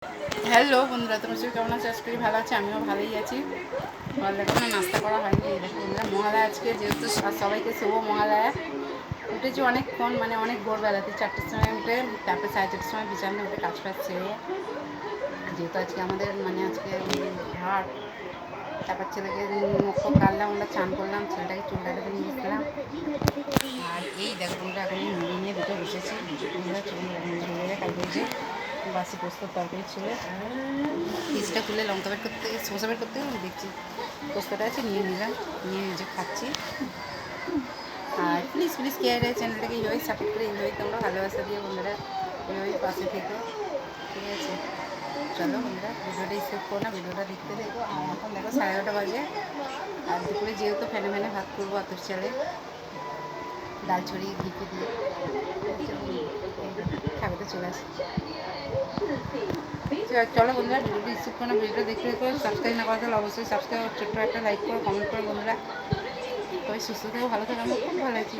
Hello বন্ধুরা, তোমার সবাই কেমন আছে? আজকে ভালো আছে, আমিও ভালোই আছি। এখনো নাস্তা করা হয়নি। এই দেখো বন্ধুরা, মহালয়া আজকে যেহেতু সবাইকে শুভ মহালয়া। উঠেছি অনেকক্ষণ, মানে অনেক ভোরবেলাতে 4টের সময় উঠে, তারপরে 4:30টার সময় বিছানা উঠে কাজ ফাজ ছেড়ে, যেহেতু আজকে আমাদের মানে আজকে হাট, তারপর ছেলেকে মুখ কাটলাম, আমরা চান করলাম, ছেলেটাকে চুল কাটাতে নিয়ে গেছিলাম। আর এই দেখো বন্ধুরা, এখন মুড়ি নিয়ে দুটো বসেছি। বন্ধুরা চলুন ধরে কালকে যে বাসি পোস্তর তরকারি ছিল, পিসটা খুলে লঙ্কা বের করতে শসা বের করতে আমি দেখছি পোস্তটা আছে, নিয়ে নিলাম, নিয়ে নিজে খাচ্ছি। আর প্লিজ প্লিজ কেয়ার চ্যানেলটাকে এইভাবেই সাপোর্ট করে, এইভাবেই তোমরা ভালোবাসা দিয়ে বন্ধুরা, এইভাবেই পাশে থেকে, ঠিক আছে? চলো বন্ধুরা, ভিডিওটা স্কিপ করো না, ভিডিওটা দেখতে দেখো। আর এখন দেখো 11:30 বাজে। আর দুপুরে যেহেতু ফ্যানে ফ্যানে ভাত করবো আতর চালে, ডাল ছড়িয়ে ঘিকে দিয়ে খাবারটা চলে আসে। চলো বন্ধুরা, ভিডিওটি স্কিপ করো না, ভিডিওটা দেখতে দেখো। সাবস্ক্রাইব না করা তাহলে অবশ্যই সাবস্ক্রাইব, ছোট্ট একটা লাইক করো, কমেন্ট করো বন্ধুরা। সবাই সুস্থ থেকো, ভালো থাকো, আমি খুব ভালো আছি।